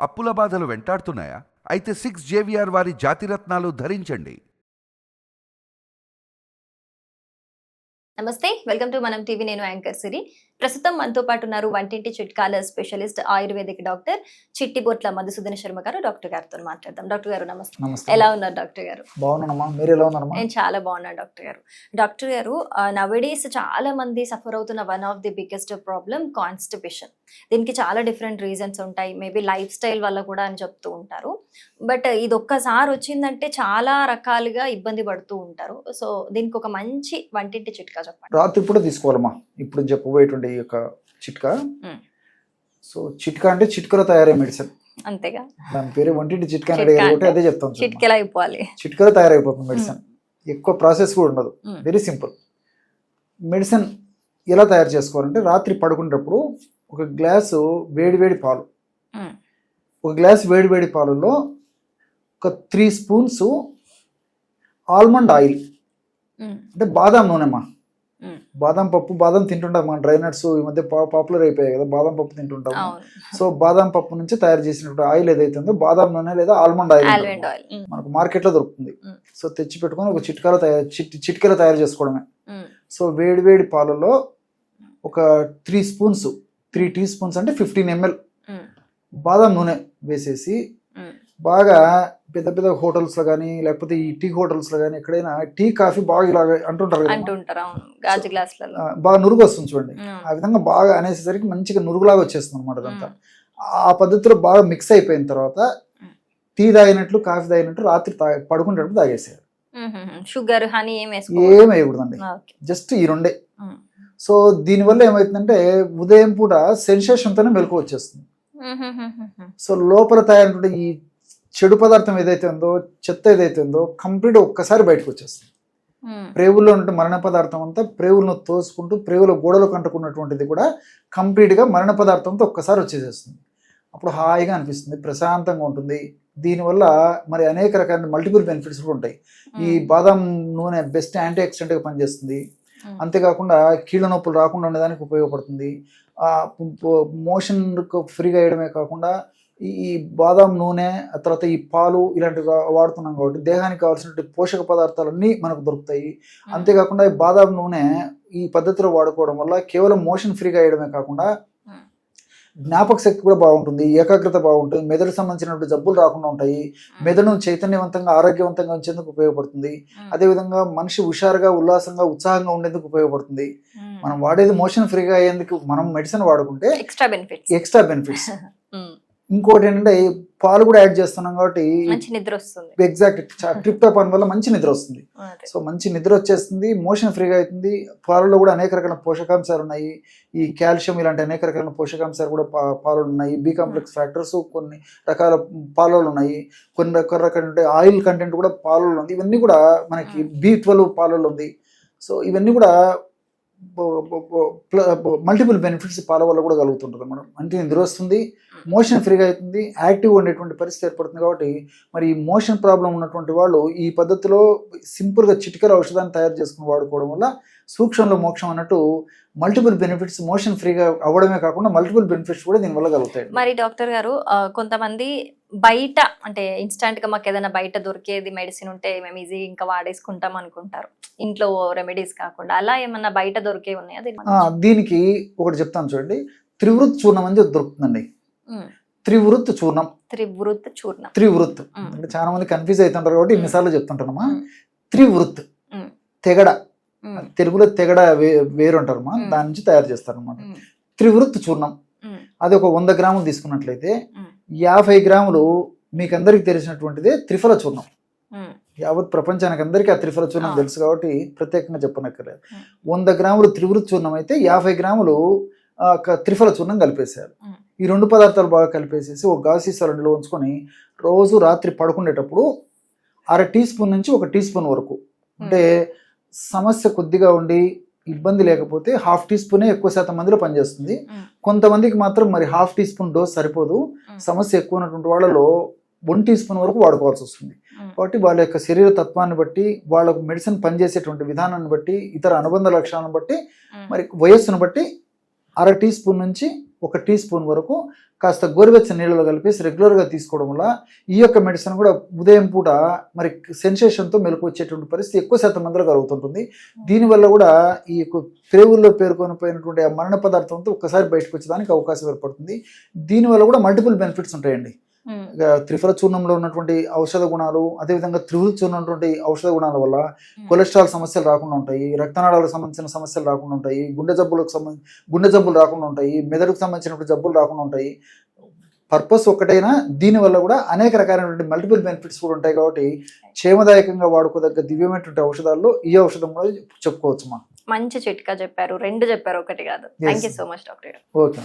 అప్పుల బాధలు వెంటాడుతున్నాయా? అయితే 6JVR వారి జాతిరత్నాలు ధరించండి. నమస్తే, వెల్కమ్ టు మనం టీవీ. నేను యాంకర్ సిరి. ప్రస్తుతం మనతో పాటు ఉన్నారు వంటింటి చిట్కాల specialist ayurvedic doctor Chittibotla Madhusudana Sharma గారు. డాక్టర్ గారితో మాట్లాడదాం. డాక్టర్ గారు నమస్తే. ఎలా ఉన్నారు డాక్టర్ గారు? బాగున్నానమ్మా, మీరు ఎలా ఉన్నారమ్మా? నేను చాలా బాగున్నాను డాక్టర్ గారు. డాక్టర్ గారు, నవడేస్ చాలా మంది సఫర్ అవుతున్న one of the biggest problem constipation. దీనికి చాలా డిఫరెంట్ రీజన్స్ ఉంటాయి. మేబీ లైఫ్ స్టైల్ వల్ల కూడా అని చెప్తూ ఉంటారు. బట్ ఇది ఒక్కసారి వచ్చిందంటే చాలా రకాలుగా ఇబ్బంది పడుతూ ఉంటారు. సో దీనికి ఒక మంచి వంటింటి చిట్కా చెప్పండి. రాత్రి పూట తీసుకోవాలమ్మా. ఇప్పుడు చెప్పబోయేటువంటి ఈ యొక్క చిట్కా. సో చిట్కా అంటే చిట్కలో తయారయ్యే మెడిసిన్, అంతేగా? దాని పేరు వంటింటి చిట్కా అనేది. అదే చెప్తాను, చిట్కెలా అయిపోవాలి, చిట్కలో తయారైపోతుంది మెడిసిన్. ఎక్కువ ప్రాసెస్ కూడా ఉండదు, వెరీ సింపుల్. మెడిసిన్ ఎలా తయారు చేసుకోవాలంటే, రాత్రి పడుకునేటప్పుడు ఒక గ్లాసు వేడివేడి పాలు, ఒక గ్లాస్ వేడివేడి పాలలో ఒక 3 స్పూన్స్ ఆల్మండ్ ఆయిల్, అంటే బాదాం నూనెమ్మా. బాదం పప్పు, బాదం తింటుంటాం మనం, డ్రై నట్స్ ఈ మధ్య పాపులర్ అయిపోయాయి కదా, బాదం పప్పు తింటుంటాం. సో బాదం పప్పు నుంచి తయారు చేసినటువంటి ఆయిల్ ఏదైతే ఉందో, బాదం నూనె లేదా ఆల్మండ్ ఆయిల్ మనకు మార్కెట్లో దొరుకుతుంది. సో తెచ్చి పెట్టుకొని ఒక చిట్కాలో తయారు చేసుకోవడమే. సో వేడివేడి పాలలో ఒక 3 స్పూన్స్, 3 టీ స్పూన్స్ అంటే 15 ml బాదం నూనె వేసేసి, బాగా పెద్ద పెద్ద హోటల్స్ లో కానీ, లేకపోతే ఈ టీ హోటల్స్ లో కానీ, ఎక్కడైనా టీ కాఫీ బాగా ఇలా అంటుంటారు కదా, బాగా నురుగు వస్తుంది చూడండి. ఆ విధంగా బాగా అనేసరికి మంచిగా నురుగులాగా వచ్చేస్తుంది అనమాట. అదంతా ఆ పద్ధతిలో బాగా మిక్స్ అయిపోయిన తర్వాత టీ తాగినట్లు, కాఫీ తాగినట్లు రాత్రి పడుకునేటప్పుడు తాగేసేయాలి. షుగర్, హనీ ఏం వేయకూడదండి, జస్ట్ ఈ రెండే. సో దీనివల్ల ఏమవుతుందంటే, ఉదయం పూట సెన్సేషన్తోనే మెలకు వచ్చేస్తుంది. సో లోపల తయారైన ఈ చెడు పదార్థం ఏదైతే ఉందో, చెత్త ఏదైతే ఉందో, కంప్లీట్ ఒక్కసారి బయటకు వచ్చేస్తుంది. ప్రేవుల్లో ఉంటే మరణ పదార్థం అంతా ప్రేవులను తోసుకుంటూ, ప్రేవుల గోడలు కంటుకున్నటువంటిది కూడా కంప్లీట్గా మరణ పదార్థంతో ఒక్కసారి వచ్చేసేస్తుంది. అప్పుడు హాయిగా అనిపిస్తుంది, ప్రశాంతంగా ఉంటుంది. దీనివల్ల మరి అనేక రకాల మల్టిపుల్ బెనిఫిట్స్ కూడా ఉంటాయి. ఈ బాదం నూనె బెస్ట్ యాంటీ ఆక్సిడెంట్గా పనిచేస్తుంది. అంతేకాకుండా కీళ్ళ నొప్పులు రాకుండా ఉండడానికి ఉపయోగపడుతుంది. మోషన్ ఫ్రీగా వేయడమే కాకుండా ఈ బాదం నూనె, ఆ తర్వాత ఈ పాలు ఇలాంటివి వాడుతున్నాం కాబట్టి దేహానికి కావాల్సిన పోషక పదార్థాలన్నీ మనకు దొరుకుతాయి. అంతేకాకుండా ఈ బాదం నూనె ఈ పద్ధతిలో వాడుకోవడం వల్ల కేవలం మోషన్ ఫ్రీగా వేయడమే కాకుండా జ్ఞాపక శక్తి కూడా బాగుంటుంది, ఏకాగ్రత బాగుంటుంది, మెదడు సంబంధించినటువంటి జబ్బులు రాకుండా ఉంటాయి, మెదడును చైతన్యవంతంగా ఆరోగ్యవంతంగా ఉంచేందుకు ఉపయోగపడుతుంది. అదేవిధంగా మనిషి హుషారుగా, ఉల్లాసంగా, ఉత్సాహంగా ఉండేందుకు ఉపయోగపడుతుంది. మనం వాడేది మోషన్ ఫ్రీగా అయ్యేందుకు మనం మెడిసిన్ వాడుకుంటే ఎక్స్ట్రా బెనిఫిట్స్. ఇంకోటి ఏంటంటే, పాలు కూడా యాడ్ చేస్తున్నాం కాబట్టి నిద్ర వస్తుంది. ఎగ్జాక్ట్, ట్రిప్టోఫాన్ వల్ల మంచి నిద్ర వస్తుంది. సో మంచి నిద్ర వచ్చేస్తుంది, మోషన్ ఫ్రీగా అవుతుంది. పాలలో కూడా అనేక రకాల పోషకాంశాలు ఉన్నాయి. ఈ కాల్షియం ఇలాంటి అనేక రకాల పోషకాంశాలు కూడా పాలలో ఉన్నాయి. బి కాంప్లెక్స్ ఫ్యాక్టర్స్ కొన్ని రకాల పాలలో ఉన్నాయి. కొన్ని రకాల ఆయిల్ కంటెంట్ కూడా పాలలో ఉంది. ఇవన్నీ కూడా మనకి B12 పాలలో ఉంది. సో ఇవన్నీ కూడా మల్టిపుల్ బెనిఫిట్స్ పాల వల్ల కూడా కలుగుతుంటుంది. మనం అంటే నిద్ర వస్తుంది, మోషన్ ఫ్రీగా అవుతుంది, యాక్టివ్గా ఉండేటువంటి పరిస్థితి ఏర్పడుతుంది. కాబట్టి మరి ఈ మోషన్ ప్రాబ్లం ఉన్నటువంటి వాళ్ళు ఈ పద్ధతిలో సింపుల్గా చిటికల ఔషధాన్ని తయారు చేసుకుని వాడుకోవడం వల్ల సూక్ష్మంలో మోక్షం అన్నట్టు మల్టిపుల్ బెనిఫిట్స్, మోషన్ ఫ్రీగా అవ్వడమే కాకుండా మల్టిపుల్ బెనిఫిట్స్ కూడా దీనివల్ల కలుగుతాయి. మరి డాక్టర్ గారు, కొంతమంది బయట అంటే ఇన్స్టాంట్ గా మాకు ఏదైనా బయట దొరికేది మెడిసిన్ ఉంటే మేము ఈజీ ఇంకా వాడేసుకుంటాం అనుకుంటారు, ఇంట్లో రెమెడీస్ కాకుండా. అలా ఏమన్నా బయట దొరికే ఉన్నాయా? దీనికి ఒకటి చెప్తాను చూడండి, త్రివృత్ చూర్ణం అనేది దొరుకుతుందండి. త్రివృత్ చూర్ణం అంటే చాలా మంది కన్ఫ్యూజ్ అవుతుంటారు కాబట్టి ఇన్నిసార్లు చెప్తుంటానమ్మా. త్రివృత్, తెగడ, తెలుగులో తెగడ వేరు అంటారమ్మా, దాని నుంచి తయారు చేస్తారనమాట. త్రివృత్ చూర్ణం అది ఒక 100 గ్రాములు తీసుకున్నట్లయితే 50 గ్రాములు మీకు అందరికి తెలిసినటువంటిదే త్రిఫల చూర్ణం. యావత్ ప్రపంచానికి అందరికీ ఆ త్రిఫల చూర్ణం తెలుసు కాబట్టి ప్రత్యేకంగా చెప్పనక్కర్లేదు. 100 గ్రాములు త్రివృత్ చూర్ణం అయితే 50 గ్రాములు త్రిఫల చూర్ణం కలిపేసేయాలి. ఈ 2 పదార్థాలు బాగా కలిపేసేసి ఒక గాజు సీసాలో ఉంచుకొని రోజు రాత్రి పడుకునేటప్పుడు 1/2 టీ స్పూన్ నుంచి 1 టీ స్పూన్ వరకు, అంటే సమస్య కొద్దిగా ఉండి ఇబ్బంది లేకపోతే 1/2 టీ స్పూనే ఎక్కువ శాతం మందిలో పనిచేస్తుంది. కొంతమందికి మాత్రం మరి 1/2 టీ స్పూన్ డోస్ సరిపోదు, సమస్య ఎక్కువ ఉన్నటువంటి వాళ్ళలో 1 టీ స్పూన్ వరకు వాడుకోవాల్సి వస్తుంది. కాబట్టి వాళ్ళ యొక్క శరీర తత్వాన్ని బట్టి, వాళ్ళకు మెడిసిన్ పనిచేసేటువంటి విధానాన్ని బట్టి, ఇతర అనుబంధ లక్షణాలను బట్టి, మరి వయస్సును బట్టి 1/2 టీ స్పూన్ నుంచి 1 టీ స్పూన్ వరకు కాస్త గోరువెచ్చని నీళ్ళలో కలిపేసి రెగ్యులర్గా తీసుకోవడం వల్ల ఈ యొక్క మెడిసిన్ కూడా ఉదయం పూట మరి సెన్సేషన్తో మెలకు వచ్చేటువంటి పరిస్థితి ఎక్కువ శాతం మందిలో కలుగుతుంటుంది. దీనివల్ల కూడా ఈ ప్రేగుల్లో పేరుకొని పోయినటువంటి ఆ మరణ పదార్థంతో ఒక్కసారి బయటకు వచ్చేదానికి అవకాశం ఏర్పడుతుంది. దీనివల్ల కూడా మల్టిపుల్ బెనిఫిట్స్ ఉంటాయండి. త్రిఫల చూర్ణంలో ఉన్నటువంటి ఔషధ గుణాలు, అదేవిధంగా త్రిఫల చూర్ణం ఉన్నటువంటి ఔషధ గుణాల వల్ల కొలెస్ట్రాల్ సమస్యలు రాకుండా ఉంటాయి, రక్తనాళాలకు సంబంధించిన సమస్యలు రాకుండా ఉంటాయి, గుండె జబ్బులు రాకుండా ఉంటాయి, మెదడుకు సంబంధించినటువంటి జబ్బులు రాకుండా ఉంటాయి. పర్పస్ ఒకటైనా దీనివల్ల కూడా అనేక రకాలైనటువంటి మల్టిపుల్ బెనిఫిట్స్ కూడా ఉంటాయి. కాబట్టి క్షేమదాయకంగా వాడుకోదగ్గ దివ్యమైనటువంటి ఔషధాల్లో ఈ ఔషధం కూడా చెప్పుకోవచ్చు. మంచి చిట్కా చెప్పారు, 2 చెప్పారు, 1 కాదు. Thank you so much doctor గారు. ఓకే.